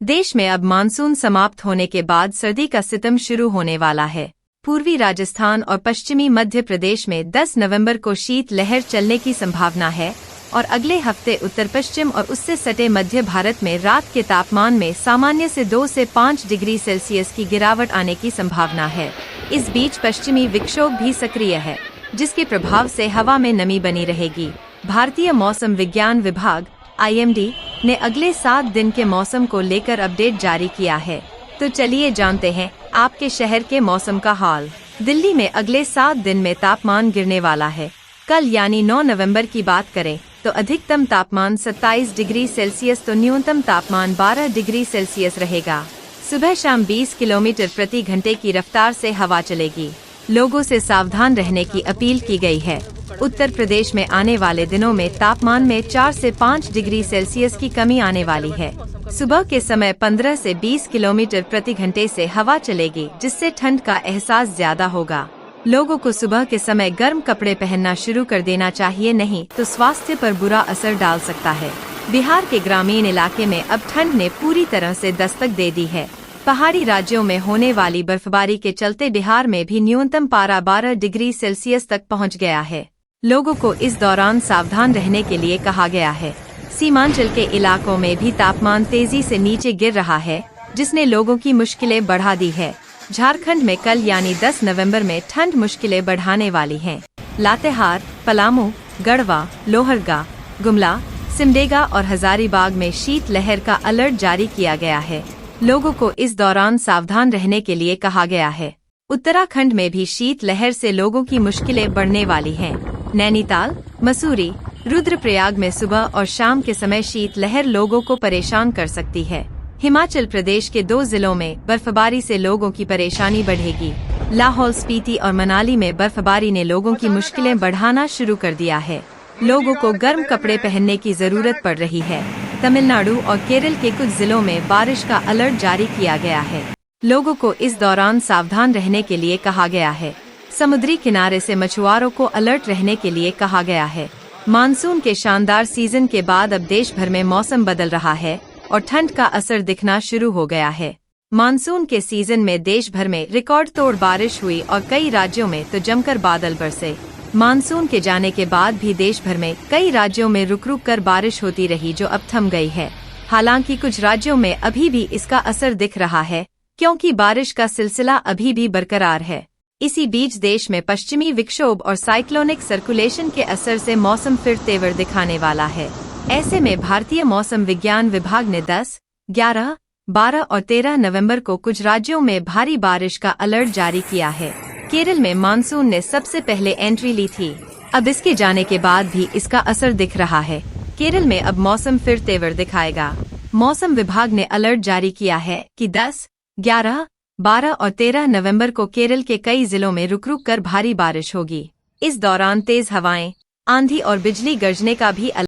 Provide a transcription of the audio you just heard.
देश में अब मानसून समाप्त होने के बाद सर्दी का सितम शुरू होने वाला है। पूर्वी राजस्थान और पश्चिमी मध्य प्रदेश में 10 नवंबर को शीत लहर चलने की संभावना है और अगले हफ्ते उत्तर पश्चिम और उससे सटे मध्य भारत में रात के तापमान में सामान्य से 2 से 5 डिग्री सेल्सियस की गिरावट आने की संभावना है। इस बीच पश्चिमी विक्षोभ भी सक्रिय है, जिसके प्रभाव से हवा में नमी बनी रहेगी। भारतीय मौसम विज्ञान विभाग (IMD) ने अगले 7 दिन के मौसम को लेकर अपडेट जारी किया है। तो चलिए जानते हैं आपके शहर के मौसम का हाल। दिल्ली में अगले 7 दिन में तापमान गिरने वाला है। कल यानी 9 नवंबर की बात करें तो अधिकतम तापमान 27 डिग्री सेल्सियस तो न्यूनतम तापमान 12 डिग्री सेल्सियस रहेगा। सुबह शाम 20 किलोमीटर प्रति घंटे की रफ्तार से हवा चलेगी। लोगों से सावधान रहने की अपील की गई है। उत्तर प्रदेश में आने वाले दिनों में तापमान में 4 से 5 डिग्री सेल्सियस की कमी आने वाली है। सुबह के समय 15 से 20 किलोमीटर प्रति घंटे से हवा चलेगी, जिससे ठंड का एहसास ज्यादा होगा। लोगों को सुबह के समय गर्म कपड़े पहनना शुरू कर देना चाहिए, नहीं तो स्वास्थ्य पर बुरा असर डाल सकता है। बिहार के ग्रामीण इलाके में अब ठंड ने पूरी तरह से दस्तक दे दी है। पहाड़ी राज्यों में होने वाली बर्फबारी के चलते बिहार में भी न्यूनतम पारा 12 डिग्री सेल्सियस तक पहुंच गया है। लोगों को इस दौरान सावधान रहने के लिए कहा गया है। सीमांचल के इलाकों में भी तापमान तेजी से नीचे गिर रहा है, जिसने लोगों की मुश्किलें बढ़ा दी है। झारखंड में कल यानी 10 नवंबर में ठंड मुश्किलें बढ़ाने वाली है। लातेहार, पलामू, गढ़वा, लोहरदगा, गुमला, सिमडेगा और हजारीबाग में शीत लहर का अलर्ट जारी किया गया है। लोगों को इस दौरान सावधान रहने के लिए कहा गया है। उत्तराखंड में भी शीत लहर से लोगों की मुश्किलें बढ़ने वाली हैं। नैनीताल, मसूरी, रुद्रप्रयाग में सुबह और शाम के समय शीत लहर लोगों को परेशान कर सकती है। हिमाचल प्रदेश के 2 जिलों में बर्फबारी से लोगों की परेशानी बढ़ेगी। लाहौल स्पीति और मनाली में बर्फबारी ने लोगों की मुश्किलें बढ़ाना शुरू कर दिया है। लोगों को गर्म कपड़े पहनने की जरूरत पड़ रही है। तमिलनाडु और केरल के कुछ जिलों में बारिश का अलर्ट जारी किया गया है। लोगों को इस दौरान सावधान रहने के लिए कहा गया है। समुद्री किनारे से मछुआरों को अलर्ट रहने के लिए कहा गया है। मानसून के शानदार सीजन के बाद अब देश भर में मौसम बदल रहा है और ठंड का असर दिखना शुरू हो गया है। मानसून के सीजन में देश भर में रिकॉर्ड तोड़ बारिश हुई और कई राज्यों में तो जमकर बादल बरसे। मानसून के जाने के बाद भी देश भर में कई राज्यों में रुक रुक कर बारिश होती रही, जो अब थम गई है। हालांकि कुछ राज्यों में अभी भी इसका असर दिख रहा है, क्योंकि बारिश का सिलसिला अभी भी बरकरार है। इसी बीच देश में पश्चिमी विक्षोभ और साइक्लोनिक सर्कुलेशन के असर से मौसम फिर तेवर दिखाने वाला है। ऐसे में भारतीय मौसम विज्ञान विभाग ने 10, 11, 12 और 13 नवंबर को कुछ राज्यों में भारी बारिश का अलर्ट जारी किया है। केरल में मानसून ने सबसे पहले एंट्री ली थी। अब इसके जाने के बाद भी इसका असर दिख रहा है। केरल में अब मौसम फिर तेवर दिखाएगा। मौसम विभाग ने अलर्ट जारी किया है कि 10, 11, 12 और 13 नवंबर को केरल के कई जिलों में रुक रुक कर भारी बारिश होगी। इस दौरान तेज हवाएं, आंधी और बिजली गरजने का भी